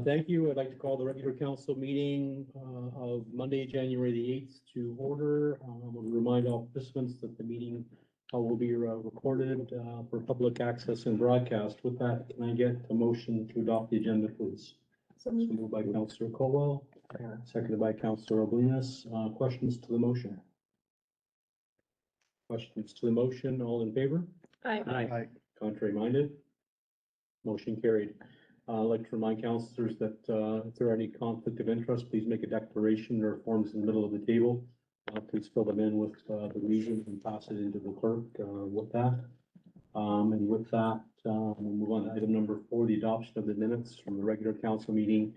Thank you. I'd like to call the regular council meeting of Monday, January the 8th to order. I want to remind all participants that the meeting will be recorded for public access and broadcast. With that, can I get a motion to adopt the agenda, please? So moved by Councillor Colwell, seconded by Councillor Oblinas. Questions to the motion? Questions to the motion? All in favor? Aye. Aye. Contrary minded? Motion carried. I'd like to remind councillors that if there are any conflict of interest, please make a declaration or forms in the middle of the table. Please fill them in with the reason and pass it into the clerk with that. And with that, we'll move on to item number 4, the adoption of the minutes from the regular council meeting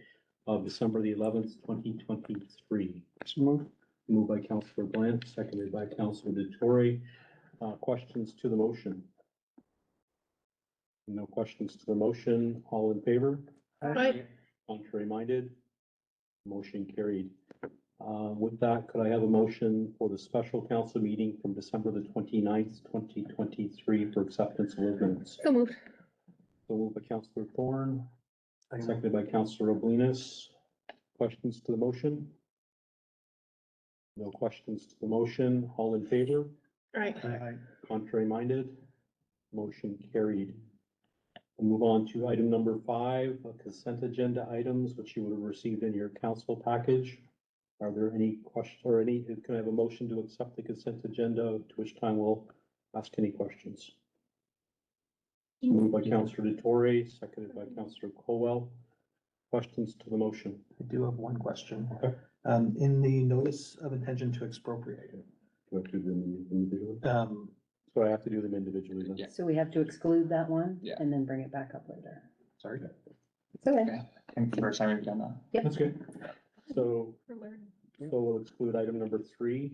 of December the 11th, 2023. Moved by Councillor Blant, seconded by Councillor Detour. Questions to the motion? No questions to the motion. All in favor? Aye. Contrary minded? Motion carried. With that, could I have a motion for the special council meeting from December the 29th, 2023 for acceptance of those minutes? So moved. So moved by Councillor Thorne, seconded by Councillor Oblinas. Questions to the motion? No questions to the motion. All in favor? Aye. Contrary minded? Motion carried. We'll move on to item number 5, consent agenda items, which you would have received in your council package. Are there any questions or can I have a motion to accept the consent agenda, to which time we'll ask any questions? Moved by Councillor Detour, seconded by Councillor Colwell. Questions to the motion? I do have one question. Okay. In the notice of intention to expropriate, Do I have to do them individually? So I have to do them individually then? Yeah. So we have to exclude that one? Yeah. And then bring it back up later. sorry, It's okay. Okay. I think the first time we've done that. That's good. So For learning. we'll exclude item number 3.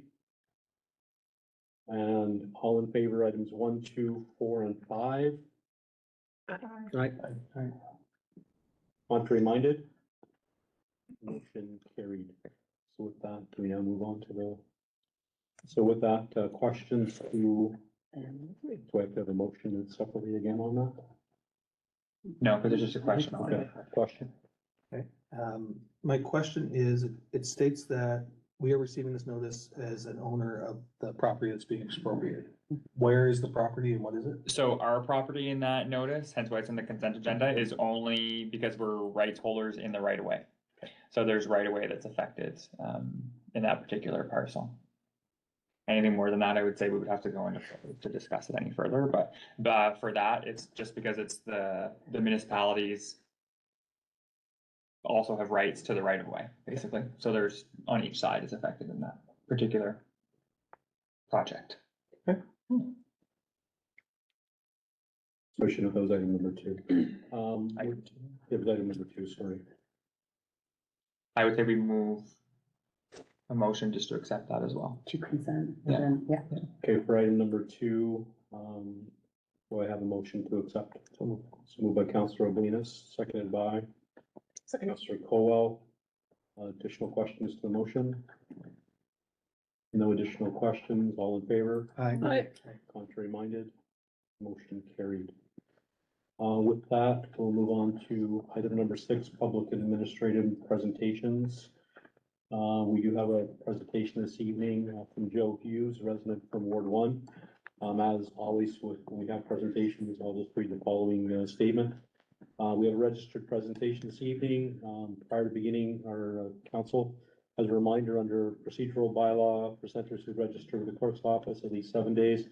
And all in favor, items 1, 2, 4, and 5. Aye. Contrary minded? Motion carried. So with that, can we now move on to with that, questions to, do I have to have a motion separately again on that? No, but there's just a question on it. Okay, question? my question is, it states that we are receiving this notice as an owner of the property that's being expropriated. Where is the property and what is it? So our property in that notice, hence why it's in the consent agenda, is only because we're rights holders in the right of way. So there's right of way that's affected in that particular parcel. Anything more than that, I would say we would have to go into to discuss it any further, but for that, it's just because it's the municipalities also have rights to the right of way, basically. So there's on each side is affected in that particular project. So I should have those item number 2. It was item number 2, sorry. I would say we move a motion just to accept that as well. To consent, Yeah. then, yeah. Okay, for item number 2, do I have a motion to accept? So moved by Councillor Oblinas, seconded by Councillor Colwell. Additional questions to the motion? No additional questions. All in favor? Aye. Contrary minded? Motion carried. With that, we'll move on to item number 6, public and administrative presentations. We do have a presentation this evening from Joe Hughes, resident from Ward 1. As always, when we have presentations, I'll just read the following statement. We have a registered presentation this evening. Prior to beginning our council, as a reminder, under procedural bylaw, presenters who register with the clerk's office at least 7 days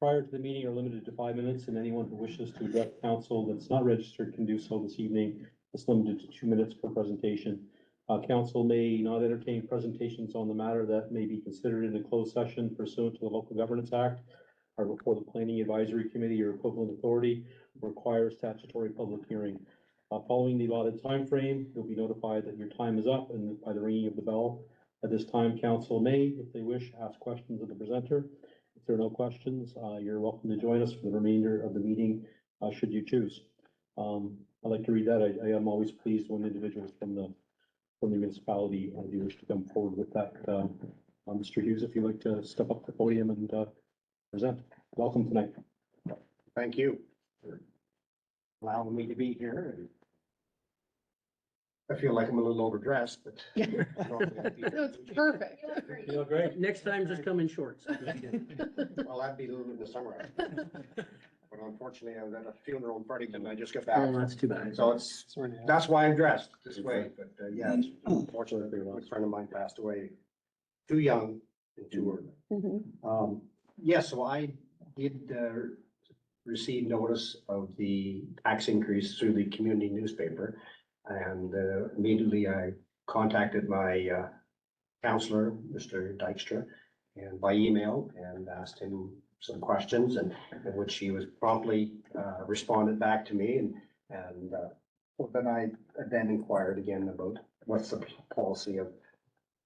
prior to the meeting are limited to 5 minutes, and anyone who wishes to address council that's not registered can do so this evening. It's limited to 2 minutes per presentation. Council may not entertain presentations on the matter that may be considered in a closed session pursuant to the Local Governance Act or before the Planning Advisory Committee or equivalent authority requires statutory public hearing. Following the allotted time frame, you'll be notified that your time is up and by the ringing of the bell. At this time, council may, if they wish, ask questions of the presenter. If there are no questions, you're welcome to join us for the remainder of the meeting, should you choose. I'd like to read that. I am always pleased when individuals from the municipality do wish to come forward with that. Mr. Hughes, if you'd like to step up to the podium and present. Welcome tonight. Thank you for allowing me to be here. I feel like I'm a little overdressed, but. That's perfect. You look great. Next time, just come in shorts. Well, that'd be a little bit in the summer. But unfortunately, I was at a funeral in Fredericton, I just got Oh, back. that's too bad. So that's why I'm dressed this way, but, yeah, it's unfortunately, a friend of mine passed away too young and too early. Yes, so I did, receive notice of the tax increase through the community newspaper. And, immediately I contacted my, counselor, Mr. Dykstra, and by email and asked him some questions and in which he was promptly, responded back to me and, well, then I then inquired again about what's the policy of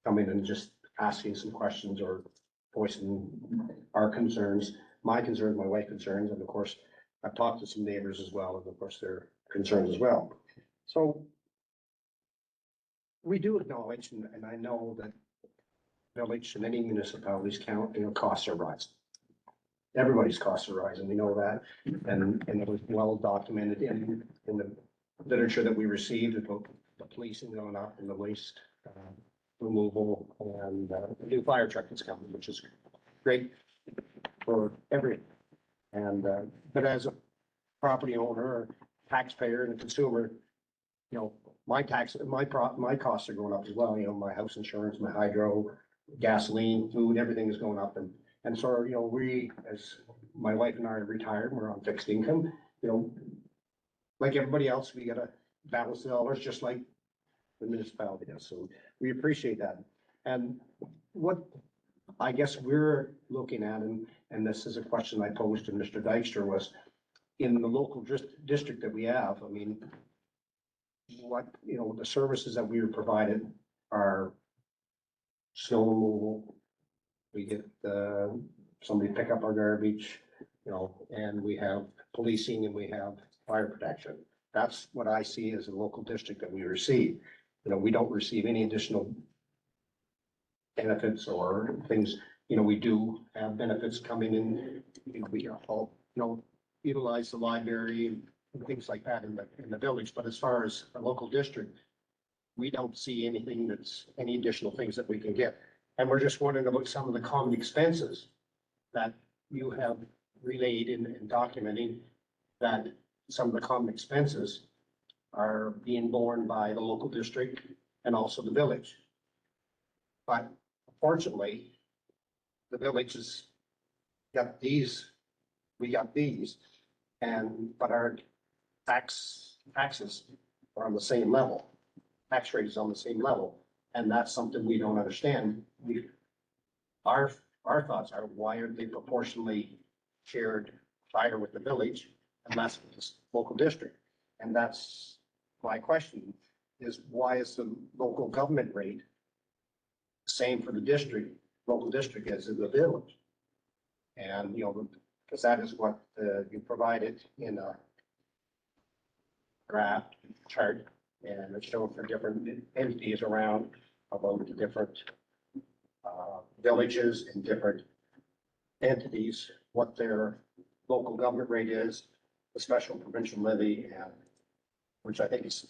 coming and just asking some questions or voicing our concerns, my wife's concerns, and of course, I've talked to some neighbors as well, and of course, their concerns as well. So we do acknowledge, and I know that village and any municipalities count, costs are rising. Everybody's costs are rising, we know that, and it was well documented in the literature that we received about the policing going up and the waste removal and the new fire truck that's coming, which is great for everyone. And but as a property owner, or taxpayer, and a consumer, my costs are going up as well. My house insurance, my hydro, gasoline, food, everything is going up, and so we, as my wife and I are retired, we're on fixed income. Like everybody else, we gotta balance the dollars just like the municipality does. So we appreciate that. And what I guess we're looking at, and this is a question I posed to Mr. Dykstra, was in the local district that we have, I mean, what, the services that we were provided are snow removal. We get, somebody pick up our garbage, and we have policing and we have fire protection. That's what I see as a local district that we receive. We don't receive any additional benefits or things. We do have benefits coming in. We all, utilize the library and things like that in the village. But as far as a local district, we don't see anything that's any additional things that we can get. And we're just wondering about some of the common expenses that you have relayed in documenting, that some of the common expenses are being borne by the local district and also the village. But fortunately, the village has got these, we got these, but our taxes are on the same level. Tax rate is on the same level, and that's something we don't understand. Our thoughts are, why aren't they proportionally shared higher with the village and less with the local district? And that's my question, is why is the local government rate the same for the local district as in the village? And, because that is what you provided in a graph chart, and it's shown for different entities around about the different villages and different entities, what their local government rate is, the special provincial levy, and which I think is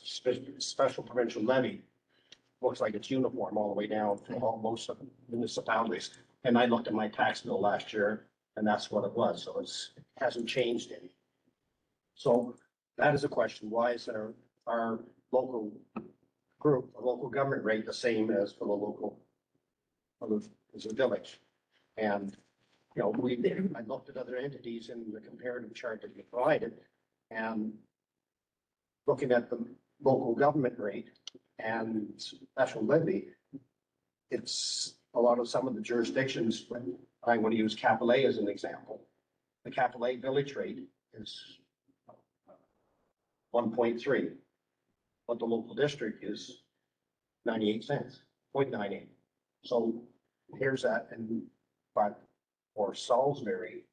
special provincial levy. Looks like it's uniform all the way down for most of the municipalities. And I looked at my tax bill last year, and that's what it was. So it hasn't changed any. So that is a question. Why is our local group, a local government rate, the same as for the local, as a village? And, I looked at other entities in the comparative chart that you provided, and looking at the local government rate and special levy, it's a lot of some of the jurisdictions, when I'm going to use Capillet as an example. The Capillet village rate is 1.3, but the local district is 98 cents, 0.98. So here's that, but for Salisbury,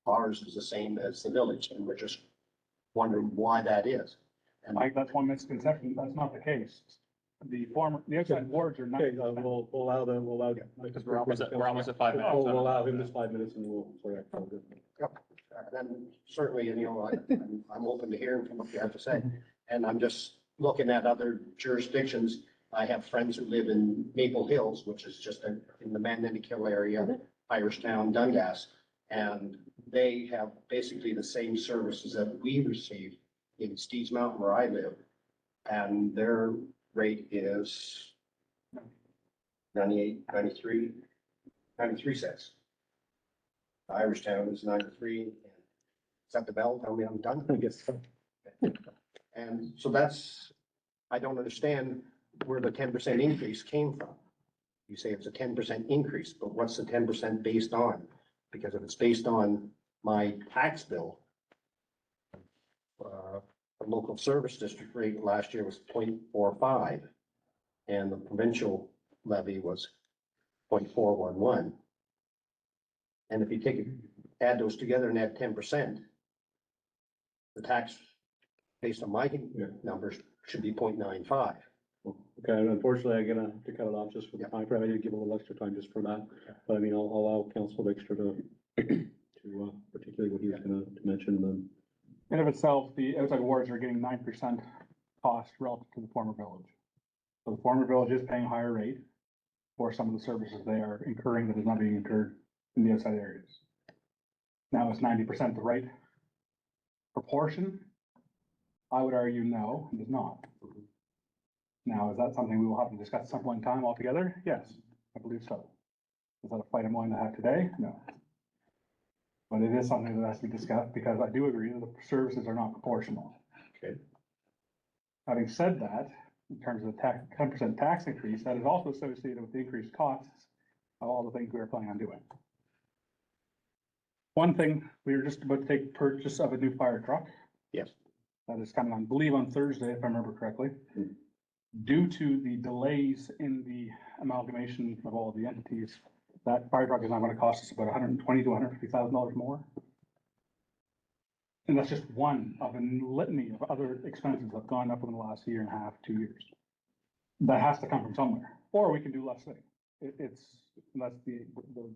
ours is the same as the village, and we're just wondering why that is. And Mike, that's one misconception. That's not the case. The outside boards are not. Okay, we'll allow Because we're almost at 5 minutes. We'll allow him this 5 minutes and we'll, sorry. then certainly, I'm open to hearing from what you have to say. And I'm just looking at other jurisdictions, I have friends who live in Maple Hills, which is just in the Magnetic area, Irishtown, Dundas. And they have basically the same services that we receive in Steves Mountain where I live. And their rate is 98, 93, 93 cents. Irishtown is 93. Is that the bell? Tell me I'm done. I guess so. And so that's, I don't understand where the 10% increase came from. You say it's a 10% increase, but what's the 10% based on? Because if it's based on my tax bill, the local service district rate last year was 0.45, and the provincial levy was 0.411. And if you add those together and add 10%, the tax based on my numbers should be 0.95. Okay, and unfortunately, I'm gonna have to cut it off just for the Yeah. time frame. I did give a little extra time just for that. But I mean, I'll allow Council Extra to, particularly what he was gonna to mention then. In of itself, the outside wards are getting 9% cost relative to the former village. So the former village is paying a higher rate for some of the services they are incurring that is not being incurred in the outside areas. Now, is 90% the right proportion? I would argue no, it is not. Now, is that something we will have to discuss at some point in time altogether? Yes, I believe so. Is that a fight I'm willing to have today? No. But it is something that has to be discussed because I do agree that the services are not proportional. Okay. Having said that, in terms of the 10% tax increase, that is also associated with the increased costs of all the things we are planning on doing. One thing, we were just about to take purchase of a new fire truck. Yes. That is coming on, I believe on Thursday, if I remember correctly. Due to the delays in the amalgamation of all of the entities, that fire truck is now gonna cost us about $120,000 to $150,000 more. And that's just one of a litany of other expenses that have gone up in the last year and a half, 2 years. That has to come from somewhere, or we can do less thing. That's the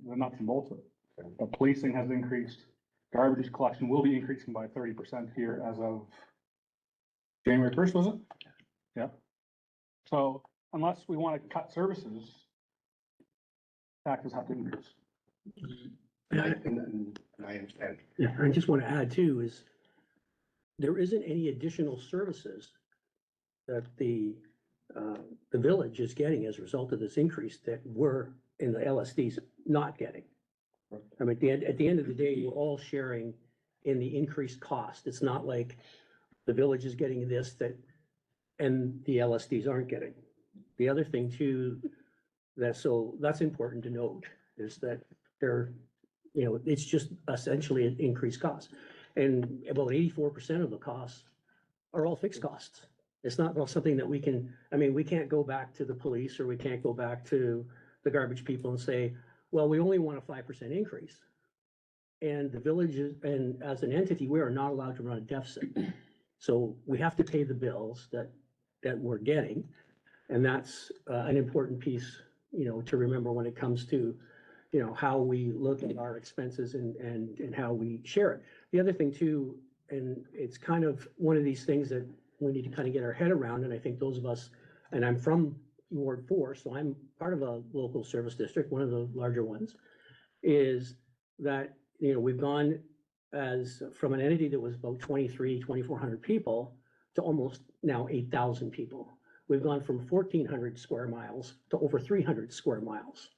nuts and bolts of it. But policing has increased, garbage collection will be increasing by 30% here as of January 1st, was it? Yeah. So unless we want to cut services, taxes have to increase. And I understand. Yeah, I just want to add too, is there isn't any additional services that the village is getting as a result of this increase that we're in the LSDs not getting. I mean, at the end of the day, we're all sharing in the increased cost. It's not like the village is getting this and the LSDs aren't getting. The other thing too, that's important to note, is that it's just essentially an increased cost. And about 84% of the costs are all fixed costs. It's not something that we can't go back to the police or we can't go back to the garbage people and say, well, we only want a 5% increase. And the villages, and as an entity, we are not allowed to run a deficit. So we have to pay the bills that we're getting. And that's an important piece, to remember when it comes to, how we look at our expenses and how we share it. The other thing too, and it's kind of one of these things that we need to kind of get our head around. And I think those of us, and I'm from Ward 4, so I'm part of a local service district, one of the larger ones, is that, we've gone from an entity that was about 2,400 people to almost now 8,000 people. We've gone from 1,400 square miles to over 300 square miles.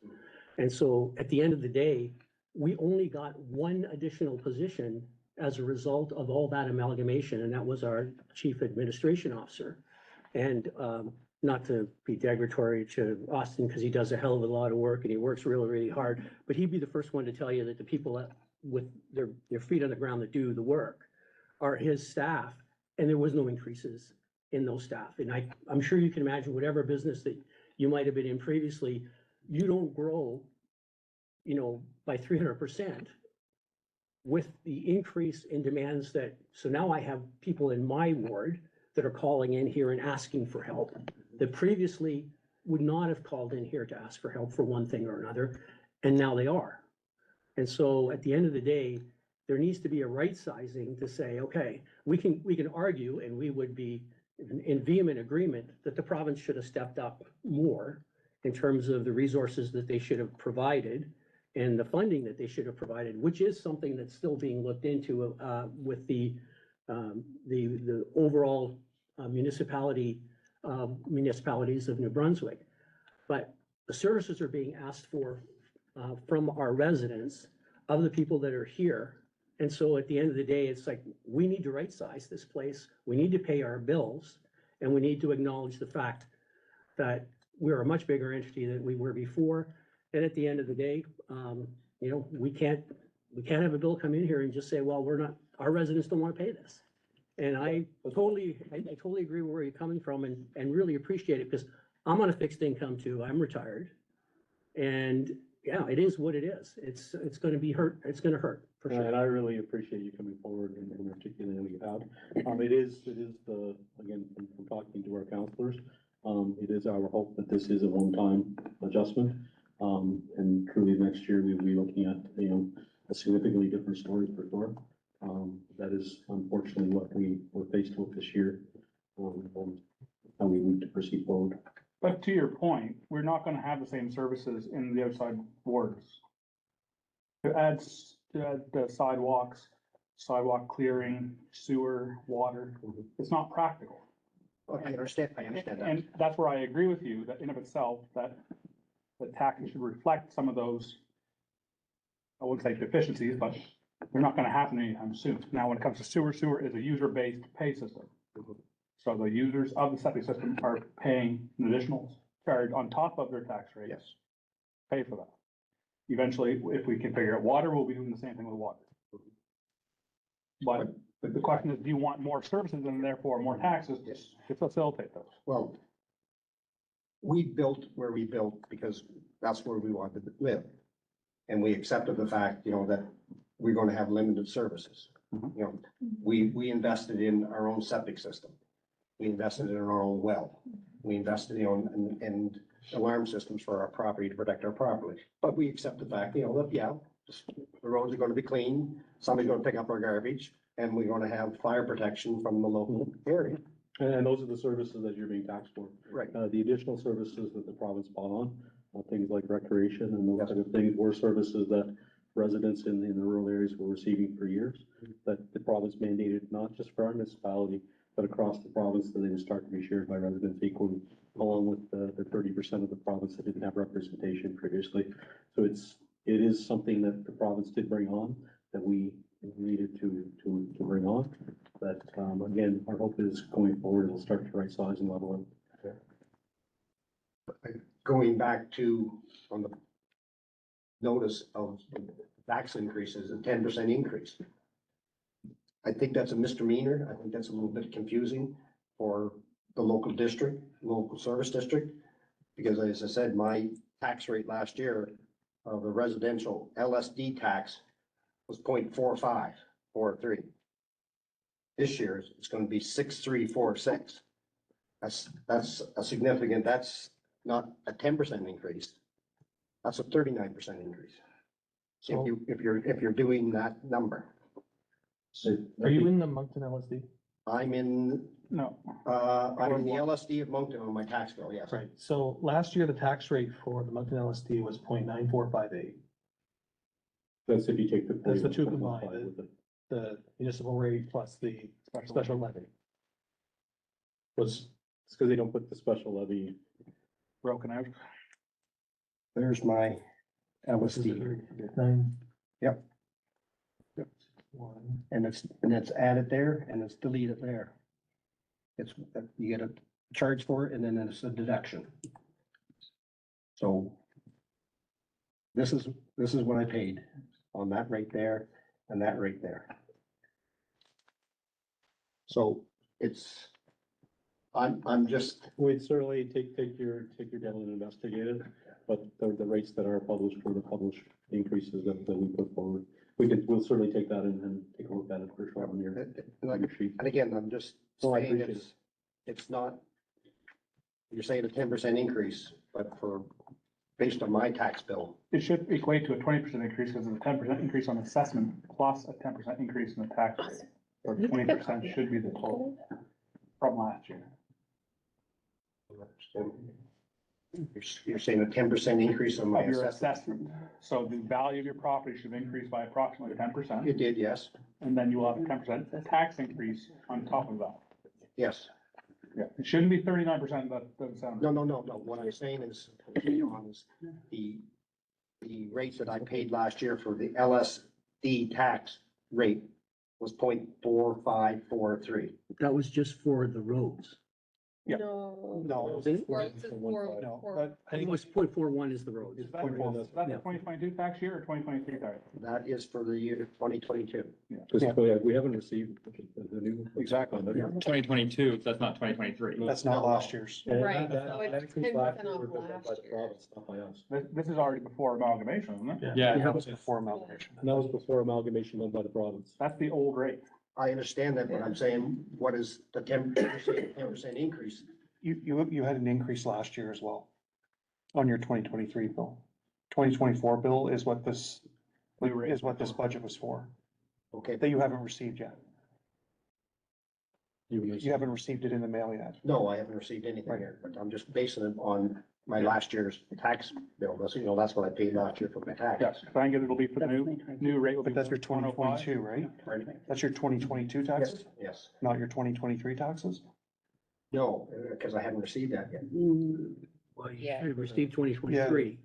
And so at the end of the day, we only got one additional position as a result of all that amalgamation, and that was our chief administration officer. And not to be derogatory to Austin, because he does a hell of a lot of work and he works really, really hard, but he'd be the first one to tell you that the people with their feet on the ground that do the work are his staff, and there was no increases in those staff. And I'm sure you can imagine whatever business that you might have been in previously, you don't grow, by 300% with the increase in demands so now I have people in my ward that are calling in here and asking for help that previously would not have called in here to ask for help for one thing or another, and now they are. And so at the end of the day, there needs to be a right sizing to say, okay, we can argue, and we would be in vehement agreement that the province should have stepped up more in terms of the resources that they should have provided and the funding that they should have provided, which is something that's still being looked into, with the overall municipalities of New Brunswick. But the services are being asked for, from our residents, of the people that are here. And so at the end of the day, it's like, we need to right size this place. We need to pay our bills, and we need to acknowledge the fact that we're a much bigger entity than we were before. And at the end of the day, we can't have a bill come in here and just say, well, our residents don't want to pay this. And I totally agree with where you're coming from, and really appreciate it, because I'm on a fixed income too. I'm retired. And yeah, it is what it is. It's gonna be hurt. It's gonna hurt for And sure. I really appreciate you coming forward and articulating what you have. It is again, from talking to our counselors, it is our hope that this is a one-time adjustment. And truly next year, we will be looking at, a significantly different story for sure. That is unfortunately what we were faced with this year. And how we need to proceed forward. But to your point, we're not gonna have the same services in the outside wards. To add the sidewalks, sidewalk clearing, sewer, water, it's not practical. I understand that. And that's where I agree with you, that in of itself, that the tax should reflect some of those, I wouldn't say deficiencies, but they're not gonna happen anytime soon. Now, when it comes to sewer is a user-based pay system. So the users of the septic system are paying an additional charge on top of their tax rate. Yes. Pay for that. Eventually, if we can figure out water, we'll be doing the same thing with water. But the question is, do you want more services and therefore more taxes to facilitate those? Well, we built where we built because that's where we wanted to live. And we accepted the fact, that we're gonna have limited services. Mhm. We invested in our own septic system. We invested in our own well. We invested, in alarm systems for our property to protect our property. But we accept the fact, that, the roads are gonna be clean, somebody's gonna pick up our garbage, and we're gonna have fire protection from the local area. And those are the services that you're being taxed for. Right. The additional services that the province bought on, things like recreation and those type of things, were services that residents in the rural areas were receiving for years, that the province mandated, not just for our municipality, but across the province, that they would start to be shared by residents equally, along with the 30% of the province that didn't have representation previously. So it is something that the province did bring on, that we needed to bring on. But, again, our hope is going forward, it'll start to right size and level up. Going back to, on the notice of tax increases, a 10% increase. I think that's a misdemeanor. I think that's a little bit confusing for the local district, local service district. Because as I said, my tax rate last year, the residential LSD tax was 0.4543. This year, it's gonna be 6.346. That's a significant, that's not a 10% increase. That's a 39% increase. So If you're doing that number. are you in the Moncton LSD? I'm in No, I'm in the LSD of Moncton on my tax bill, yes. Right, so last year, the tax rate for the Moncton LSD was 0.9458. That's if you take the. That's the two 41.5 combined. with it. The municipal rate plus the special levy. Was, It's because they don't put the special levy. broken out. There's my LSD, nine. Yep. One. and it's added there and it's deleted there. It's, you get a charge for it and then it's a deduction. So this is what I paid on that rate there and that rate there. So it's, I'm just, We'd certainly take your devil and investigate it, but the rates that are published were the published increases that we put forward. We'll certainly take that and take a look at it for sure on your sheet. and again, I'm just Oh, I saying appreciate it's not, you're saying a 10% increase, but based on my tax bill, It should equate to a 20% increase because it's a 10% increase on assessment plus a 10% increase in the tax rate. Or 20% should be the total. from last year. You're saying a 10% increase on my Of your assessment? assessment. So the value of your property should increase by approximately 10%, You did, yes, and then you will have a 10% tax increase on top of that. yes. Yeah. It shouldn't be 39%, that doesn't sound. No, what I'm saying is, John, is the rates that I paid last year for the LSD tax rate was 0.4543. That was just for the roads. Yeah. No. No. Was it? No, but I I think think it was 0.41 is the roads. Is that the 2022 tax year or 2023 tax? That is for the year 2022. Just, we haven't received the new. Exactly. Yeah. 2022, so that's not 2023. that's not last year's. And Right, that- so that it's increased 10% last year off was done by last the year. province, not by us. This is already before amalgamation, isn't it? Yeah. That was before amalgamation. And that was before amalgamation done by the province. That's the old rate. I understand that, but I'm saying, what is the 10% increase? You had an increase last year as well on your 2023 bill. 2024 bill is what this budget was for, Okay, that you haven't received yet. You missed- You haven't received it in the mail yet. no, I haven't received anything here, but I'm just basing it on my last year's tax bill. That's, that's what I paid last year for my tax. Yes, I think it'll be for the new rate will be. But that's your 105. 2022, right? Pardon? That's your 2022 taxes, Yes, not your 2023 taxes? no, because I haven't received that yet. Well, you Yeah. should have received 2023.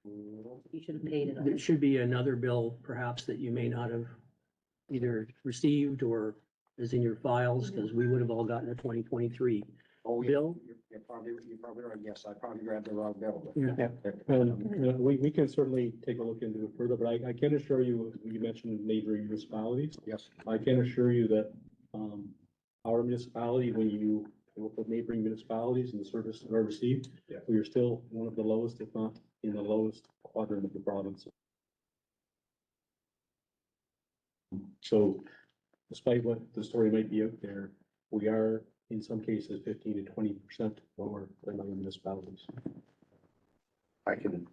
You should have paid it. There should be another bill perhaps that you may not have either received or is in your files, because we would have all gotten a 2023 Oh, yeah, bill. you're probably right. Yes, I probably grabbed the wrong bill. Yeah. And, we can certainly take a look into it further, but I can assure you, you mentioned neighboring municipalities. Yes, I can assure you that, our municipality, when you look at neighboring municipalities and the services that are received, Yeah. we are still one of the lowest, if not in the lowest quadrant of the province. So despite what the story might be out there, we are in some cases 15 to 20% lower than other municipalities. I can,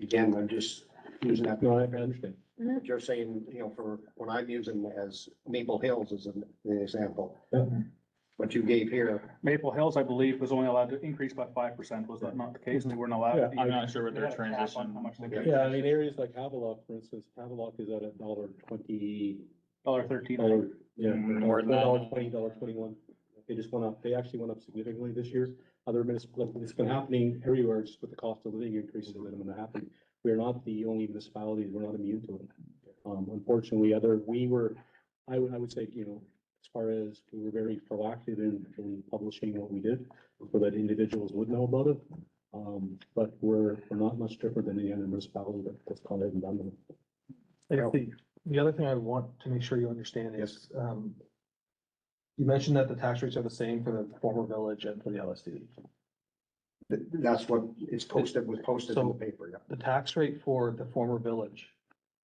again, I'm just using that. No, I understand. But you're saying, for when I'm using as Maple Hills as an example. Yeah. What you gave here, Maple Hills, I believe, was only allowed to increase by 5%. Was that not the case? They weren't allowed. Yeah, to I'm even- not sure what they their had a cap on transition. how much they could Yeah, I mean, increase. areas like Havelock, for instance, Havelock is at $1.20. $13. Yeah. More than that. $20, $21. They just went up, they actually went up significantly this year. Other municipalities, it's been happening everywhere, just with the cost of living increases that have been happening. We're not the only municipalities, we're not immune to it. Unfortunately, I would say, as far as we were very proactive in publishing what we did so that individuals would know about it. But we're not much different than any other municipality that's gone ahead and done it. The other thing I want to make sure you understand is, you mentioned that the tax rates are the same for the former village and for the LSD. that's what was posted in the paper, yeah. The tax rate for the former village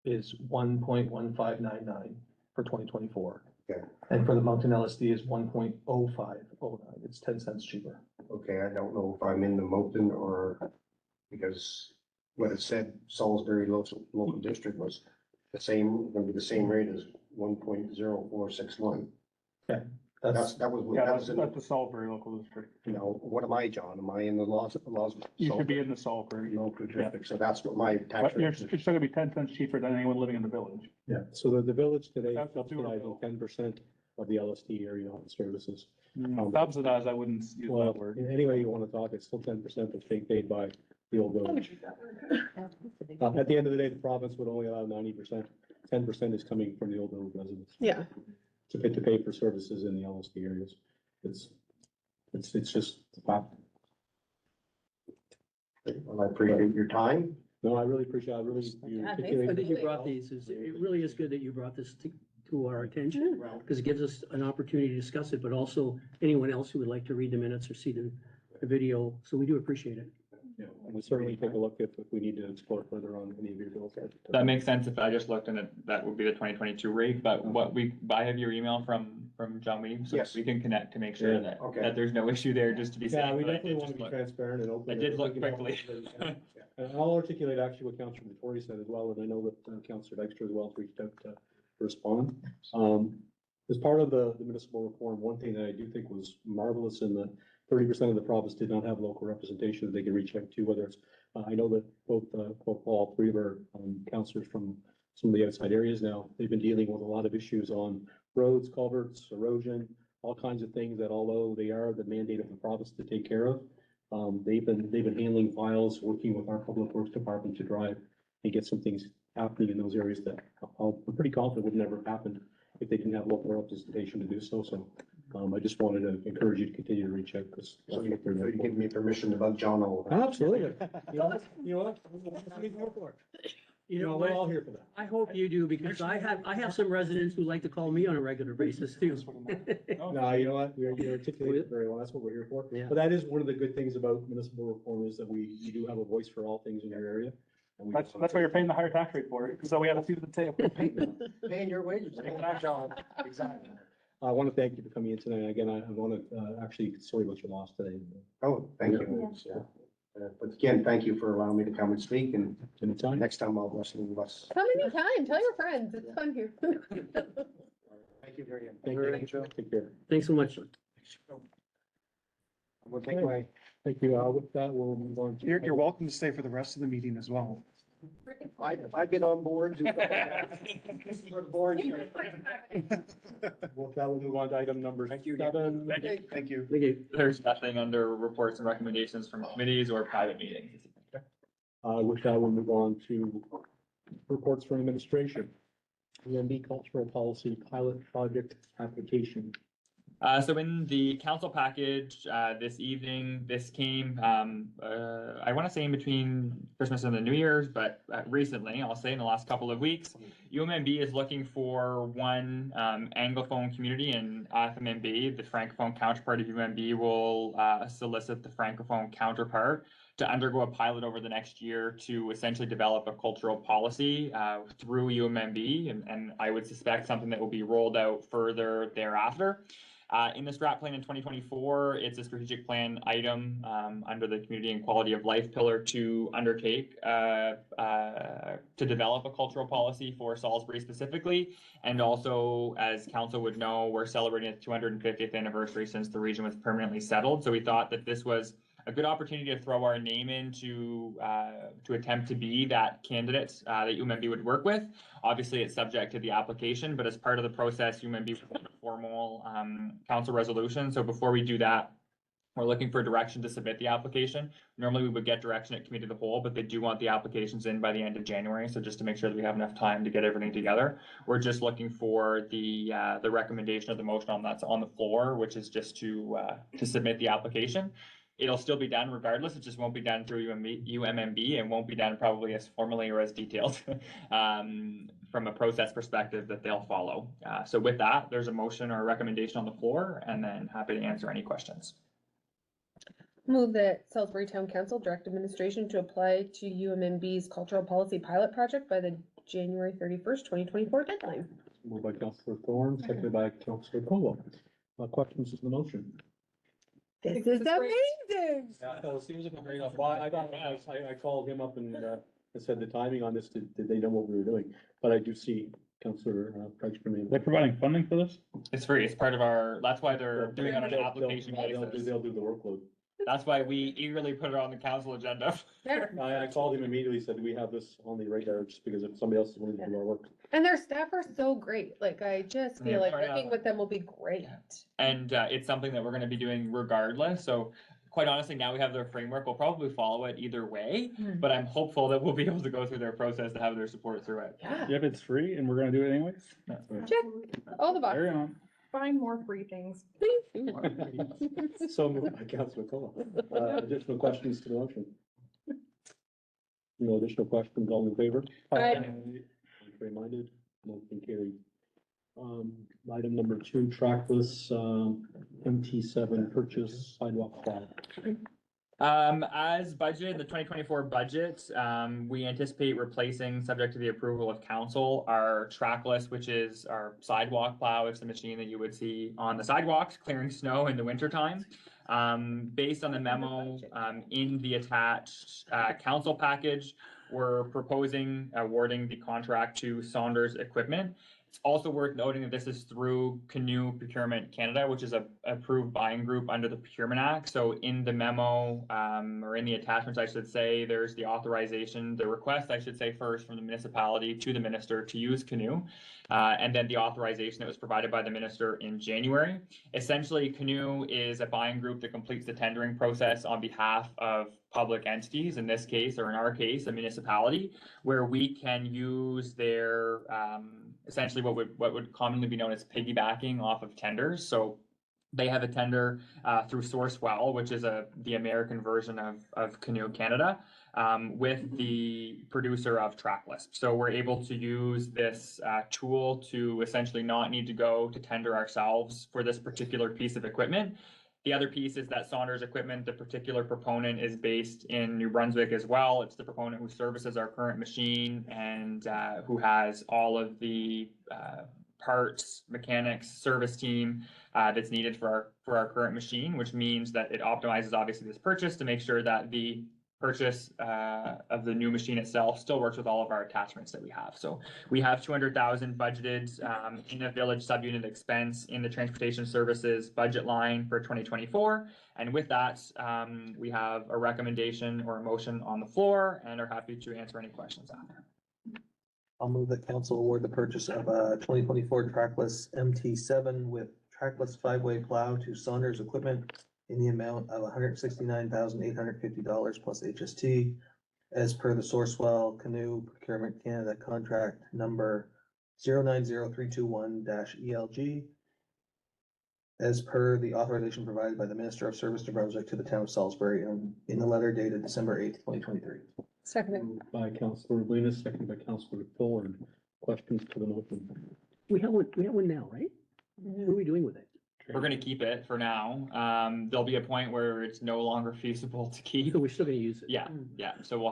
is 1.1599 for 2024. Okay. And for the Mountain LSD is 1.0509. It's 10 cents cheaper. Okay, I don't know if I'm in the Moulton or, because what it said, Salisbury local district was the same, gonna be the same rate as 1.0461. That's, That was, Yeah, that that's, was in, that's the Salisbury local district. what am I, John? Am I in the laws? You should be in the Salisbury. Local district, so that's what my tax But you're, rate is. it's still gonna be 10 cents cheaper than anyone living in the village. Yeah, so the village today is That's the sewer subsidizing bill. 10% of the LSD area on services. Subsidized, I wouldn't use Well, that word. anyway, you want to talk, it's still 10% that's being paid by the old village. At the end of the day, the province would only allow 90%. 10% is coming from the old village residents. Yeah. To pay for services in the LSD areas. It's just the fact. Well, I appreciate your time. No, I really appreciate, you Yeah, thanks articulated- for I think you brought these, it really is good that you brought this to our attention, Well, because it gives us an opportunity to discuss it, but also anyone else who would like to read the minutes or see the video, so we do appreciate it. Yeah, and we'll certainly take a look if we need to explore further on any of your bills. That makes sense if I just looked and that would be the 2022 rate, but I have your email from John Weaves, so Yes. we can connect to make sure Yeah, that, okay. that there's no issue there, just to be safe. Yeah, we but I definitely did want to just be look. transparent and open. I did look We can help quickly. everybody. And I'll articulate actually what Councilor Vittori said as well, and I know that Councilor Dykstra as well reached out to respond. As part of the municipal reform, one thing that I do think was marvelous in the 30% of the province did not have local representation that they can reach out to, whether it's, I know that both, all three of our councillors from some of the outside areas now, they've been dealing with a lot of issues on roads, culverts, erosion, all kinds of things that although they are the mandate of the province to take care of, they've been handling files, working with our public works department to drive and get some things happening in those areas that I'm pretty confident would never have happened if they didn't have local representation to do so. So, I just wanted to encourage you to continue to reach out because. So you give me permission to bug John over. Absolutely. You know what? You know we're all what? here for that. I hope you do, because I have some residents who like to call me on a regular basis too. No, you know what? You articulated it very well. That's what we're here for. Yeah. But that is one of the good things about municipal reform is that you do have a voice for all things in your area. And we That's what you're paying the higher tax rate for, so we have a seat at the table. Paying your wages. Exactly. I want to thank you for coming in tonight. Again, I want to, actually, sorry about your loss today. Oh, thank you. Yeah. But again, thank you for allowing me to come and speak, and Anytime. next time I'll listen to us. Come anytime, tell your friends, it's fun here. Thank you very much. Thank you. Take care. Thanks so much. We'll take my. Thank you. With that, we'll move on. to- You're welcome to stay for the rest of the meeting as well. I've been on board. We're bored. With that, we'll move on to item number Thank you. 7. Thank you. Thank you. There's nothing under reports and recommendations from committees or private meetings. With that, we'll move on to reports from administration. EMB cultural policy pilot project application. So in the council package, this evening, this came, I want to say in between Christmas and the New Year's, but recently, I'll say in the last couple of weeks, UMMB is looking for one Anglophone community in FMMB. The Francophone counterpart of UMB will solicit the Francophone counterpart to undergo a pilot over the next year to essentially develop a cultural policy through UMMB, and I would suspect something that will be rolled out further thereafter. In the strat plan in 2024, it's a strategic plan item under the community and quality of life pillar to undertake to develop a cultural policy for Salisbury specifically. And also, as council would know, we're celebrating its 250th anniversary since the region was permanently settled. So we thought that this was a good opportunity to throw our name in to attempt to be that candidate that UMMB would work with. Obviously, it's subject to the application, but as part of the process, UMMB will a formal council resolution. So before we do that, we're looking for direction to submit the application. Normally, we would get direction at committee of the whole, but they do want the applications in by the end of January. So just to make sure that we have enough time to get everything together, we're just looking for the recommendation of the motion on that's on the floor, which is just to submit the application. It'll still be done regardless. It just won't be done through UMMB and won't be done probably as formally or as detailed from a process perspective that they'll follow. So with that, there's a motion or a recommendation on the floor, and then happy to answer any questions. Move that Salisbury Town Council direct administration to apply to UMMB's cultural policy pilot project by the January 31st, 2024 deadline. Moved by Councillor Thorne, seconded by Councillor Colo. Questions to the motion? This is amazing. It seems like a great. I called him up and said the timing on this, did they know what we were doing? But I do see Councillor Price from me. They're providing funding for this? It's free. It's part of our, that's why they're doing it on an application basis. They'll do the workload. That's why we eagerly put it on the council agenda. I called him immediately, said, do we have this on the radar, just because if somebody else is willing to do our work. And their staff are so great. Like, I just feel like working with them will be great. And it's something that we're going to be doing regardless. So quite honestly, now we have their framework. We'll probably follow it either way, but I'm hopeful that we'll be able to go through their process to have their support through it. Yeah. If it's free and we're gonna do it anyways, Check all the boxes. carry on. Find more free things. So moved by Councillor Colo. Additional questions to the motion? No additional questions, all in favor? Aye. Contrary minded, motion carried. Item number 2, trackless MT7 purchase sidewalk plow. As budgeted, the 2024 budget, we anticipate replacing, subject to the approval of council, our trackless, which is our sidewalk plow. It's the machine that you would see on the sidewalks clearing snow in the wintertime. Based on the memo in the attached council package, we're proposing awarding the contract to Saunders Equipment. Also worth noting that this is through Canoe Procurement Canada, which is a approved buying group under the Procurement Act. So in the memo, or in the attachments, I should say, there's the authorization, the request, I should say first, from the municipality to the minister to use Canoe. And then the authorization that was provided by the minister in January. Essentially, Canoe is a buying group that completes the tendering process on behalf of public entities, in this case, or in our case, a municipality, where we can use their, essentially what would commonly be known as piggybacking off of tenders. So they have a tender through Sourcewell, which is the American version of Canoe Canada, with the producer of Tracklist. So we're able to use this tool to essentially not need to go to tender ourselves for this particular piece of equipment. The other piece is that Saunders Equipment, the particular proponent, is based in New Brunswick as well. It's the proponent who services our current machine and who has all of the parts, mechanics, service team that's needed for our current machine, which means that it optimizes obviously this purchase to make sure that the purchase of the new machine itself still works with all of our attachments that we have. So we have 200,000 budgeted in a village subunit expense in the transportation services budget line for 2024. And with that, we have a recommendation or a motion on the floor and are happy to answer any questions after. I'll move that council award the purchase of a 2024 trackless MT7 with trackless 5-way plow to Saunders Equipment in the amount of $169,850 plus HST as per the Sourcewell Canoe Procurement Canada contract number 090321-ELG as per the authorization provided by the Minister of Service New Brunswick to the town of Salisbury in the letter dated December 8th, 2023. Second. Moved by Councillor Lena, seconded by Councillor Thorne. Questions to the motion? We have one now, right? What are we doing with it? We're gonna keep it for now. There'll be a point where it's no longer feasible to keep. So we're still gonna use it? Yeah, yeah, so we'll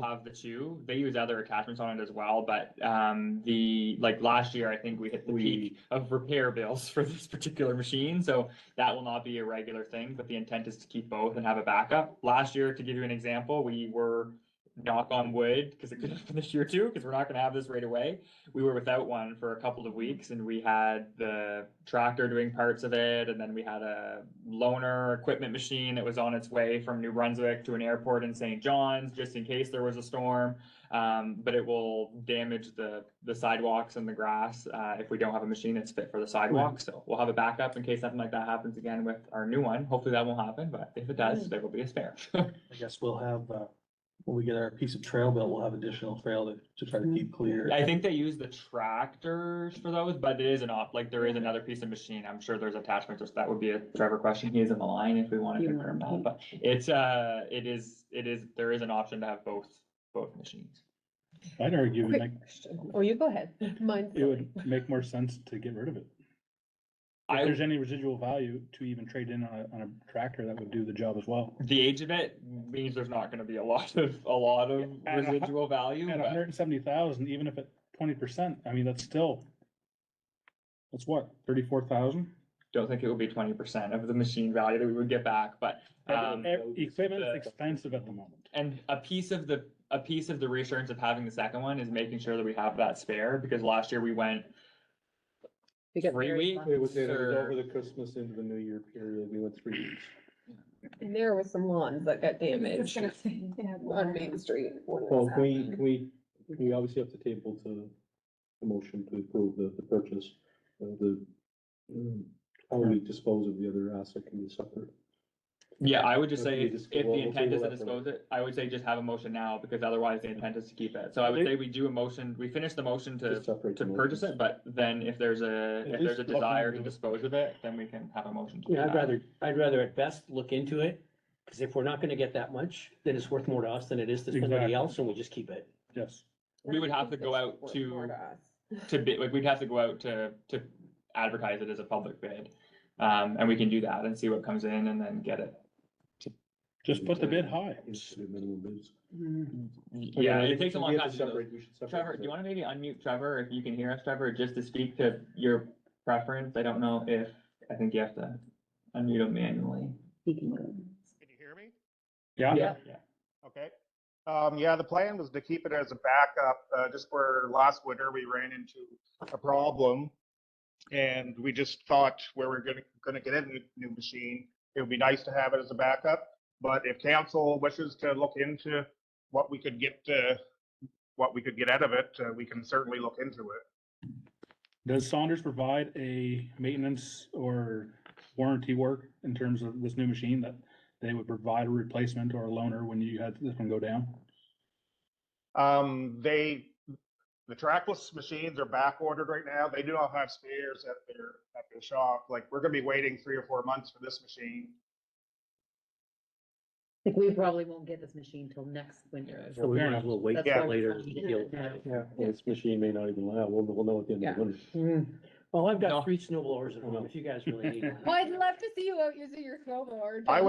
have the two. They use other attachments on it as well, but like last year, I think we hit the peak of repair bills for this particular machine, so that will not be a regular thing, but the intent is to keep both and have a backup. Last year, to give you an example, we were, knock on wood, because it could happen this year too, because we're not gonna have this right away. We were without one for a couple of weeks, and we had the tractor doing parts of it, and then we had a loaner equipment machine that was on its way from New Brunswick to an airport in St. John's, just in case there was a storm. But it will damage the sidewalks and the grass if we don't have a machine that's fit for the sidewalk. So we'll have a backup in case something like that happens again with our new one. Hopefully that won't happen, but if it does, there will be a spare. I guess we'll have, when we get our piece of trail built, we'll have additional trail to try to keep clear. I think they use the tractors for those, but it is there is another piece of machine. I'm sure there's attachments. That would be a Trevor question. He is in the line if we want to confirm that, but there is an option to have both machines. I'd argue Quick question. Oh, you go ahead. Mine's it would make more sense to get rid of it. If there's any residual value to even trade in on a tractor that would do the job as well. The age of it means there's not gonna be a lot of At a residual value. At but- 170,000, even if at 20%, I mean, that's what, 34,000? Don't think it would be 20% of the machine value that we would get back, but Equipment is expensive at the moment. and a piece of the reassurance of having the second one is making sure that we have that spare, because last year we went We got 3 very weeks. lucky. It was Or- over the Christmas into the New Year period. We went 3 weeks. And there was some lawns that got damaged on Main Street. when it was Well, happening. we obviously have to table to the motion to approve the purchase of how we dispose of the other asset can be separate. Yeah, I would just If say, we if just- the we'll intent table is to that for dispose it, I would say just have a motion now, because otherwise the intent is to keep it. So I would say we do a motion, we finish the motion Just separate to the purchase motions. it, but then if there's a least look desire into to it. dispose of it, then we can have a motion to do Yeah, that. I'd rather at best look into it, because if we're not gonna get that much, then it's worth more to us than it is to somebody Exactly. else, and we just keep it. Yes. We would have to go out Worth to- more us. Bid, like, we'd have to go out to advertise it as a public bid. And we can do that and see what comes in and then get it. Just put the bid high. Institute minimum bids. Yeah, it takes a long We time have to to do those. separate. We should separate. Trevor, do you wanna maybe unmute Trevor, if you can hear us, Trevor, just to speak to your preference? I don't know I think you have to unmute him manually. Can you hear me? Yeah. Yeah. Okay. Yeah, the plan was to keep it as a backup, just where last winter we ran into a problem. And we just thought where we're gonna get a new machine, it would be nice to have it as a backup. But if council wishes to look into what we could get, out of it, we can certainly look into it. Does Saunders provide a maintenance or warranty work in terms of this new machine that they would provide a replacement or a loaner when you had this one go down? The trackless machines are back ordered right now. They do not have spares at their shop. Like, we're gonna be waiting 3 or 4 months for this machine. Like, we probably won't get this machine till next winter. So we might as well wait That's till why we're later. trying to get it now. This machine may not even last, we'll know at the end of the winter. Well, I've No. got 3 snow blowers at home, if you guys really need one. Well, I'd love to see you out using your snowblower. I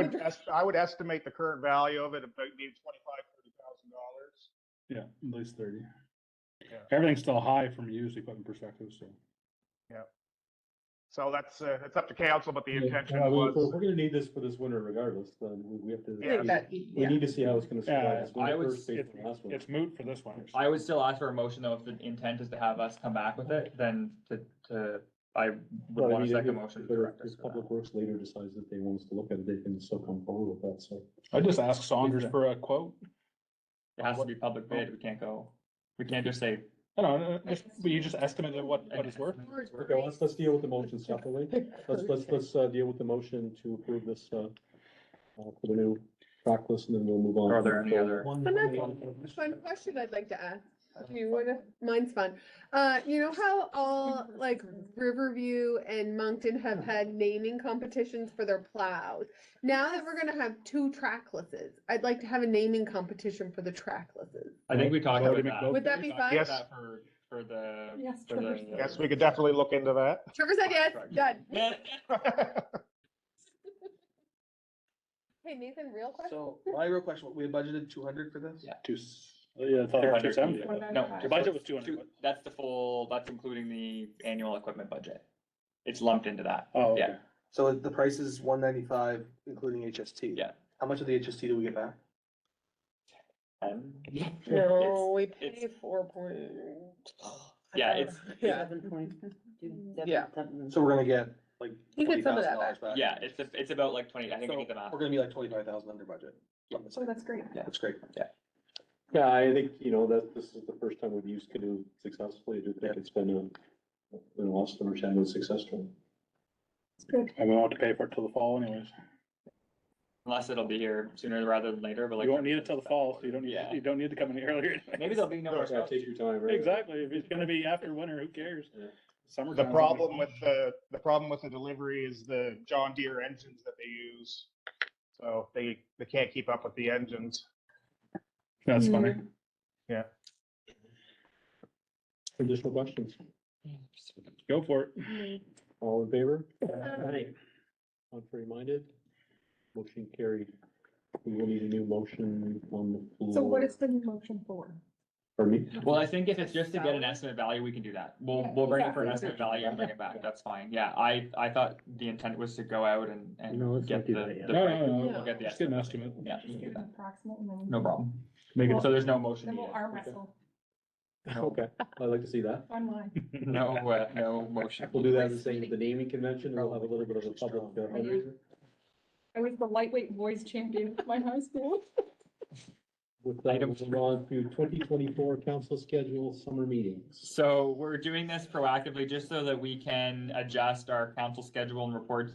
would estimate the current value of it about maybe $25,000-$30,000. Yeah, at least 30. Yeah. Everything's still high from a used equipment perspective, so. So that's, it's up to council, but the intention Yeah, was. if we're gonna need this for this winter regardless, then we have to. Yeah. We need to see how it's gonna survive this I winter was- first based on last one. It's moot for this one. I would still ask for a motion though, if the intent is to have us come back with it, then I would But I want a mean, second if- motion. to but direct if us to Public that. Works later decides that they want us to look at it, they can still come forward with that, so. I just asked Saunders for a quote. It has to be public bid, we can't just say. I don't know, but you just estimated what it's worth. Okay, let's deal with the motion separately. Let's deal with the motion to approve this, for the new trackless, and then we'll move on. Are there any other? Fun question I'd like to ask. Mine's fun. You know how all like Riverview and Moncton have had naming competitions for their plows? Now that we're gonna have 2 tracklesses, I'd like to have a naming competition for the tracklesses. I think we talked Voting about McBoat. that. Would that be We talked fun? Yes. about that for the. Yes, for the- Trevor's- Yes, we could definitely look into that. Trevor said yes, done. Yeah. Hey Nathan, real question? So my real question, we had budgeted 200 for this? Yeah. Yeah, I thought it was 270. No. The budget was 200. That's that's including the annual equipment budget. It's lumped into that. Oh, okay. Yeah. So the price is 195, including HST? Yeah. How much of the HST do we get back? And No, we it's- pay 4 Yeah, it's, Yeah. 7.2, Yeah. 7. So we're gonna get like You get some of that $20,000 back. yeah, it's about like 20, I think I So did the math. we're gonna be like 25,000 under budget. Oh, that's great. That's great. Yeah, I think, that this is the first time we've used Canoe successfully. I do think it's been an awesome or channel success story. And we won't have to pay for it till the fall anyways. Unless it'll be here sooner rather than later, but like. You won't need it till the fall, so you don't need, Yeah. you don't need to come any earlier. Maybe there'll be no more Yeah, snow. take your time, right? Exactly, if it's gonna be after winter, who cares? Yeah. Summer. The problem with the delivery is the John Deere engines that they use. So they can't keep up with the engines. That's funny. Additional questions? Go for it. All in favor? Aye. Contrary minded? Motion carried. We will need a new motion on the floor. So what is the new motion for? Pardon me? Well, I think if it's just to get an estimate value, we can do that. We'll bring it for an Yeah. estimate value and bring it back. That's fine. Yeah, I thought the intent was to go out and No, let's get not do the. that yet. the No, price. no, no, We'll get the just get an estimate. estimate. Yeah, Just give an approximate and then. no problem. Make it, So there's no motion Then we'll needed. arm wrestle Okay, I'd like to see that. online. No motion. We'll do that the same with the naming convention, and we'll have a little bit of a public. fundraiser. I was the lightweight boys champion at my high school. With that, we'll move on to 2024 council schedule summer meetings. So we're doing this proactively just so that we can adjust our council schedule and report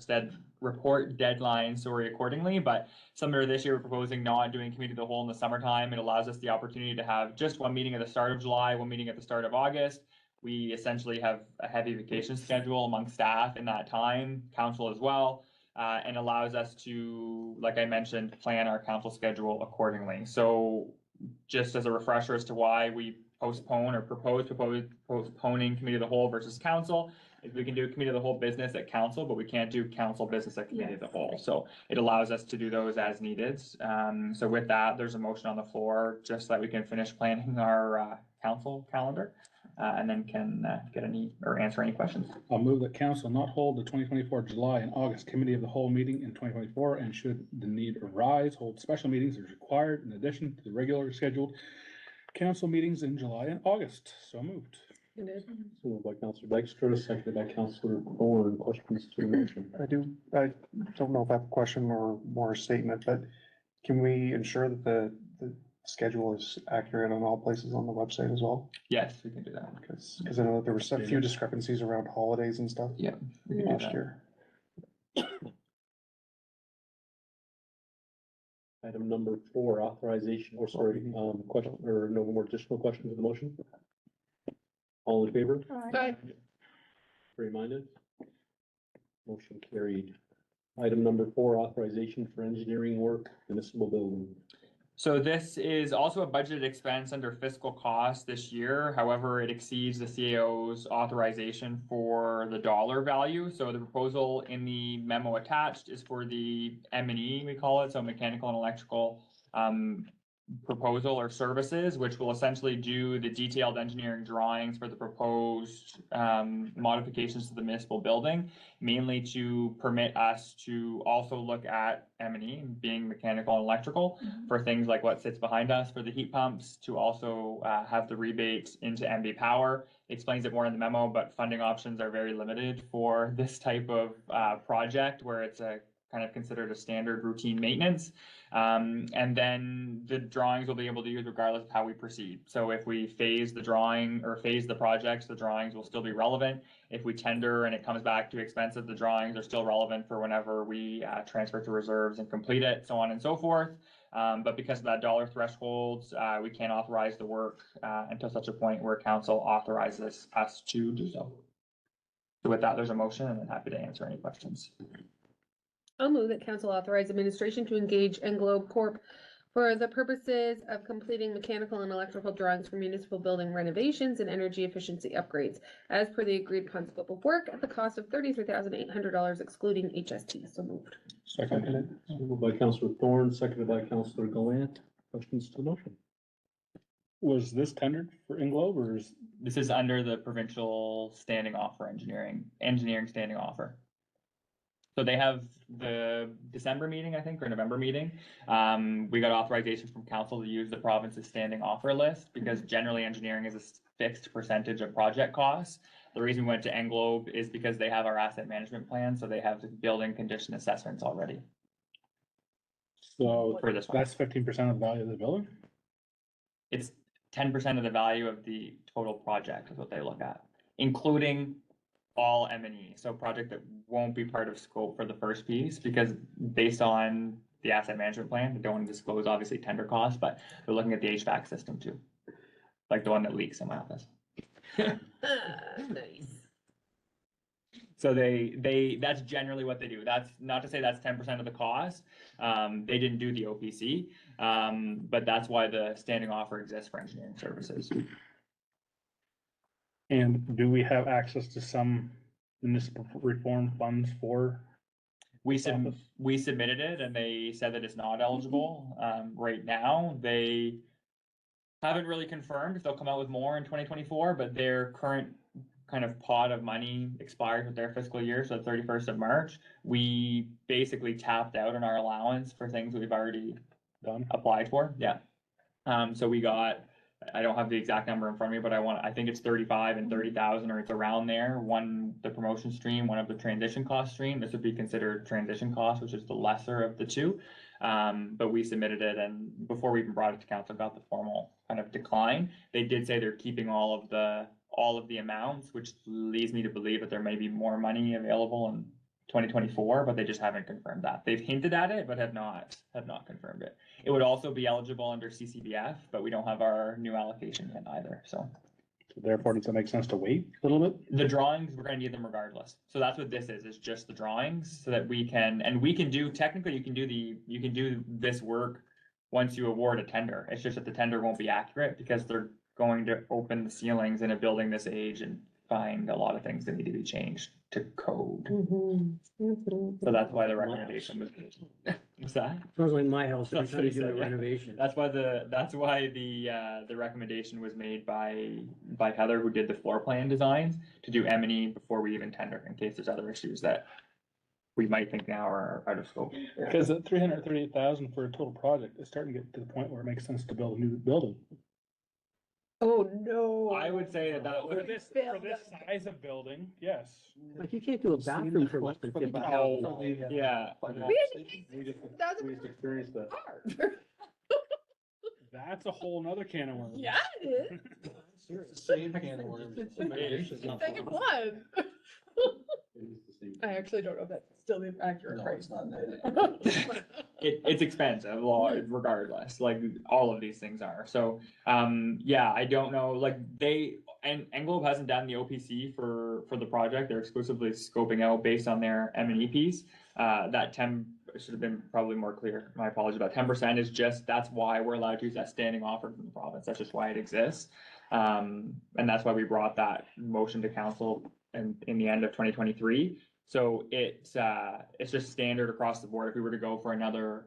deadlines, sorry, accordingly. But similar to this year, we're proposing not doing committee of the whole in the summertime. It allows us the opportunity to have just one meeting at the start of July, one meeting at the start of August. We essentially have a heavy vacation schedule among staff in that time, council as well. And allows us to, like I mentioned, plan our council schedule accordingly. So just as a refresher as to why we postpone or propose postponing committee of the whole versus council, is we can do committee of the whole business at council, but we can't do council business at committee of the whole. So it allows us to do those as needed. So with that, there's a motion on the floor just so that we can finish planning our council calendar. and then can, get any, or answer any questions. I'll move that council not hold the 2024 July and August committee of the whole meeting in 2024, and should the need arise, hold special meetings as required in addition to the regular scheduled council meetings in July and August. So moved. So moved by Counselor Dykstra, seconded by Counselor Thorne. Questions to the motion? I don't know if I have a question or more a statement, but can we ensure that the schedule is accurate on all places on the website as well? Yes, we can do that. Because I know that there were a few discrepancies around holidays and stuff Yeah. We can do last that. year. Item number 4, authorization, or sorry, question, or no more additional questions of the motion? All in favor? Aye. Very minded? Motion carried. Item number 4, authorization for engineering work, municipal building. So this is also a budgeted expense under fiscal cost this year. However, it exceeds the CAO's authorization for the dollar value. So the proposal in the memo attached is for the M&E, we call it, so mechanical and electrical proposal or services, which will essentially do the detailed engineering drawings for the proposed modifications to the municipal building, mainly to permit us to also look at M&E, being mechanical and electrical, for things like what sits behind us for the heat pumps, to also have the rebates into MB Power. It explains it more in the memo, but funding options are very limited for this type of project, where it's a kind of considered a standard routine maintenance. And then the drawings will be able to use regardless of how we proceed. So if we phase the drawing or phase the projects, the drawings will still be relevant. If we tender and it comes back too expensive, the drawings are still relevant for whenever we transfer to reserves and complete it, so on and so forth. But because of that dollar thresholds, we can't authorize the work until such a point where council authorizes us to do so. So with that, there's a motion, and I'm happy to answer any questions. I'll move that council authorize administration to engage Englobe Corp for the purposes of completing mechanical and electrical drawings for municipal building renovations and energy efficiency upgrades as per the agreed upon scope of work at the cost of $33,800 excluding HST. So moved. Seconded. So moved by Counselor Thorne, seconded by Counselor Gallant. Questions to the motion? Was this tendered for Englobe, or is? This is under the provincial standing offer engineering standing offer. So they have the December meeting, I think, or November meeting. We got authorization from council to use the province's standing offer list, because generally engineering is a fixed percentage of project costs. The reason we went to Englobe is because they have our asset management plan, so they have the building condition assessments already So for this one. that's 15% of the value of the building? It's 10% of the value of the total project is what they look at, including all M&E. So project that won't be part of scope for the first piece, because based on the asset management plan, they don't want to disclose obviously tender costs, but they're looking at the HVAC system too. Like the one that leaks in my office. Nice. So that's generally what they do. That's not to say that's 10% of the cost. They didn't do the OPC, but that's why the standing offer exists for engineering services. And do we have access to some municipal reform funds for? We submitted it and they said that it's not eligible. Right now, they haven't really confirmed if they'll come out with more in 2024, but their current kind of pot of money expires with their fiscal year, so 31st of March. We basically tapped out on our allowance for things that we've already Done. applied for. Yeah. So we got, I don't have the exact number in front of me, but I think it's 35 and 30,000, or it's around there. One, the promotion stream, one of the transition cost stream. This would be considered transition cost, which is the lesser of the two. But we submitted it, and before we even brought it to council, got the formal kind of decline. They did say they're keeping all of the amounts, which leads me to believe that there may be more money available in 2024, but they just haven't confirmed that. They've hinted at it, but have not confirmed it. It would also be eligible under CCBF, but we don't have our new allocation yet either, so. Therefore, does it make sense to wait a little bit? The drawings, we're gonna need them regardless. So that's what this is just the drawings, so that we can do, technically, you can do this work once you award a tender. It's just that the tender won't be accurate because they're going to open the ceilings in a building this age and find a lot of things that need to be changed to code. So that's why the recommendation was. What's that? Sounds like my house every That's time what you he do a said, yeah. renovation. That's why the recommendation was made by Heather, who did the floor plan designs, to do M&E before we even tender, in case there's other issues that we might think now are out of scope. Because at 338,000 for a total project, it's starting to get to the point where it makes sense to build a new building. Oh, no. I would say that For would, this size of building, yes. Like, you can't do a bathroom for less than For the 50. back- Oh, yeah. We just That's experienced that. hard. That's a whole nother can of worms. Yeah, it is. It's the same can of worms. Second one. I actually don't know if that's still the accurate No, price. it's not. It's expensive, regardless, like all of these things are. So, yeah, I don't know, like Englobe hasn't done the OPC for the project. They're exclusively scoping out based on their M&E piece. That 10 should have been probably more clear. My apologies, about 10% is just, that's why we're allowed to use that standing offer from the province. That's just why it exists. And that's why we brought that motion to council in the end of 2023. So it's just standard across the board. If we were to go for another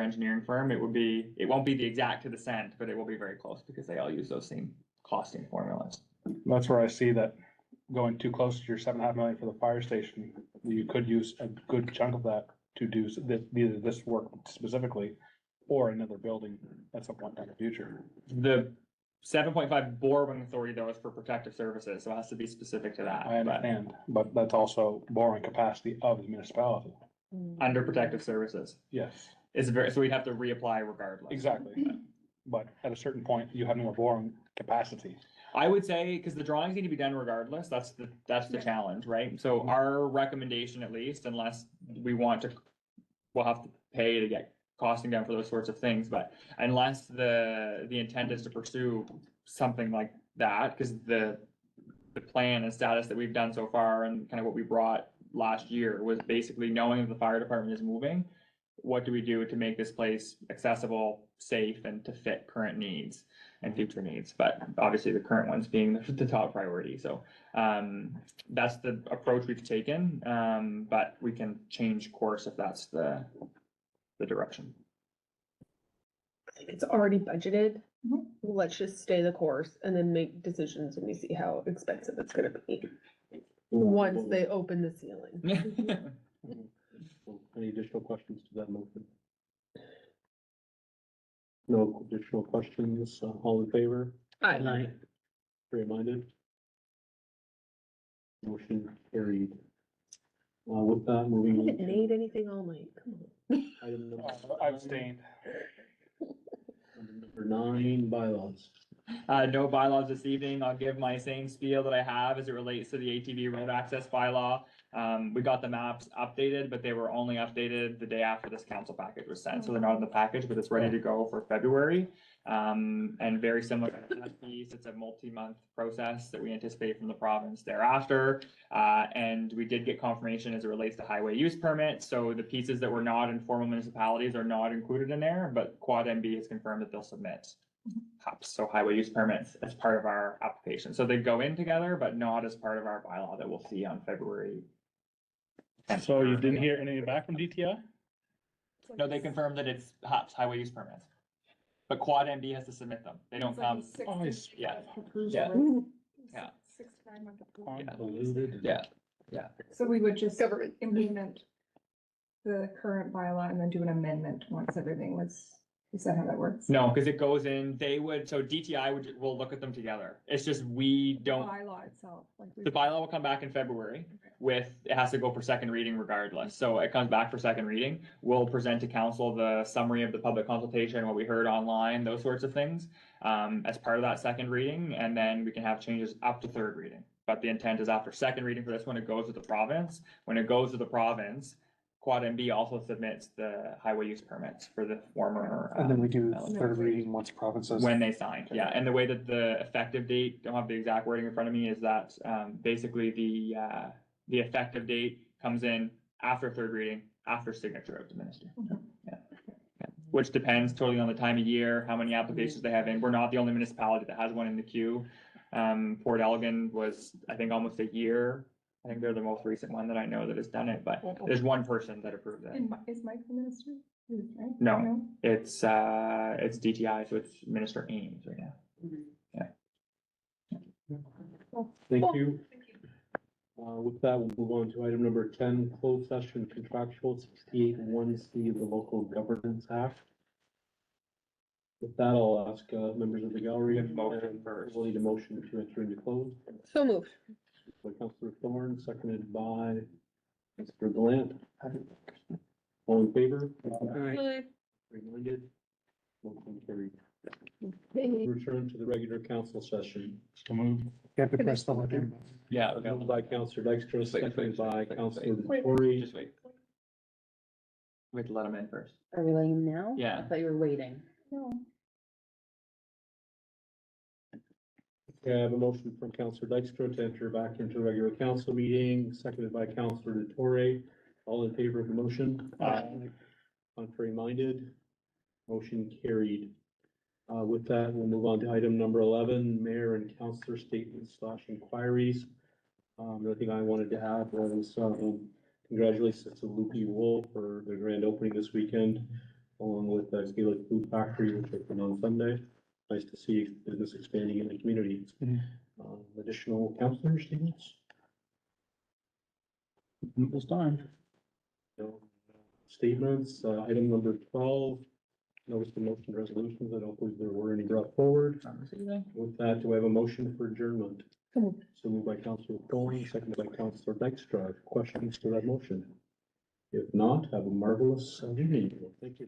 engineering firm, it won't be the exact to the cent, but it will be very close because they all use those same costing formulas. That's where I see that going too close to your 7.5 million for the fire station, you could use a good chunk of that to do either this work specifically or another building at some point in the future. The 7.5 borrowing authority though is for protective services, so it has to be specific to that. I but understand, but that's also borrowing capacity of the municipality. Under protective services Yes, so we'd have to reapply regardless. exactly. But at a certain point, you have no more borrowing capacity. I would say, because the drawings need to be done regardless, that's the challenge, right? So our recommendation, at least, unless we want to, we'll have to pay to get costing down for those sorts of things, but unless the intent is to pursue something like that, because the plan and status that we've done so far and kind of what we brought last year was basically knowing that the fire department is moving, what do we do to make this place accessible, safe, and to fit current needs and future needs? But obviously the current ones being the top priority. So that's the approach we've taken. But we can change course if that's the direction. I think it's already budgeted. Let's just stay the course and then make decisions when we see how expensive it's gonna be. Once they open the ceiling. Any additional questions to that motion? No additional questions, all in favor, Aye. reminded? Motion carried. With that, I moving on haven't to made anything all night, come on. item number. I abstained. Item Number 9, bylaws. No bylaws this evening. I'll give my same spiel that I have as it relates to the ATV road access bylaw. We got the maps updated, but they were only updated the day after this council package was sent. So they're not in the package, but it's ready to go for February. And very similar to that piece, it's a multi-month process that we anticipate from the province thereafter. And we did get confirmation as it relates to highway use permits. So the pieces that were not in formal municipalities are not included in there, but Quad MB has confirmed that they'll submit HUPs, so highway use permits, as part of our application. So they go in together, but not as part of our bylaw that we'll see on February. So you didn't hear anything back from DTI? No, they confirmed that it's HUPs, highway use permits. But Quad MD has to submit them. They don't come, Oh, it's yeah. Yeah. Yeah. 6 to 9 month approval. Convoluted. Yeah. So we would just Government. implement the current bylaw and then do an amendment once everything was, is that how that works? No, because it goes in, so DTI will look at them together. It's just, we don't, Bylaw itself, like. the bylaw will come back in February with, it has to go for second reading regardless. So it comes back for second reading. We'll present to council the summary of the public consultation, what we heard online, those sorts of things, as part of that second reading, and then we can have changes up to third reading. But the intent is after second reading for this one, it goes to the province. When it goes to the province, Quad MB also submits the highway use permits for the former. And then we do development. third reading once provinces. When they sign, yeah, and the way that the effective date, don't have the exact wording in front of me, is that basically the effective date comes in after third reading, after signature of the minister. Yeah. Which depends totally on the time of year, how many applications they have in. We're not the only municipality that has one in the queue. Port Elgin was, I think, almost a year. I think they're the most recent one that I know that has done it, but there's one person that approved it. Is Mike the minister? Right? No. It's DTI, so it's Minister Ames right now. Thank you. With that, we'll move on to item number 10, closed session contractual 68(1)(c) of the Local Governance Act. With that, I'll ask members of the gallery. Motion first. We'll need a motion to enter into closed. So moved. By Councillor Thorne, seconded by Mr. Gallant. All in favor? All right. Bye. Reminded. Motion carried. Return to the regular council session. You have to press the button. Yeah. Moved by Councillor Dykstra, Wait, seconded by wait, Councillor wait. Tory. Just wait. We have to let him in first. Are we letting him now? Yeah. I thought you were waiting. No. Okay, I have a motion from Councillor Dykstra to enter back into regular council meeting, seconded by Councillor Tory. All in favor of the motion? Contrary minded? Motion carried. With that, we'll move on to item number 11, mayor and councillor statements / inquiries. The only thing I wanted to add was, congratulations to Loopy Wool for their grand opening this weekend, along with Gaelic Food Factory, which opened on Sunday. Nice to see business expanding in the community. Additional councillor statements? This time. No statements. Item number 12, notice the motion resolutions. I don't believe there were any brought forward. With that, do I have a motion for adjournment? So moved by Councillor Thorne, seconded by Councillor Dykstra. Questions to that motion? If not, have a marvelous evening. Thank you.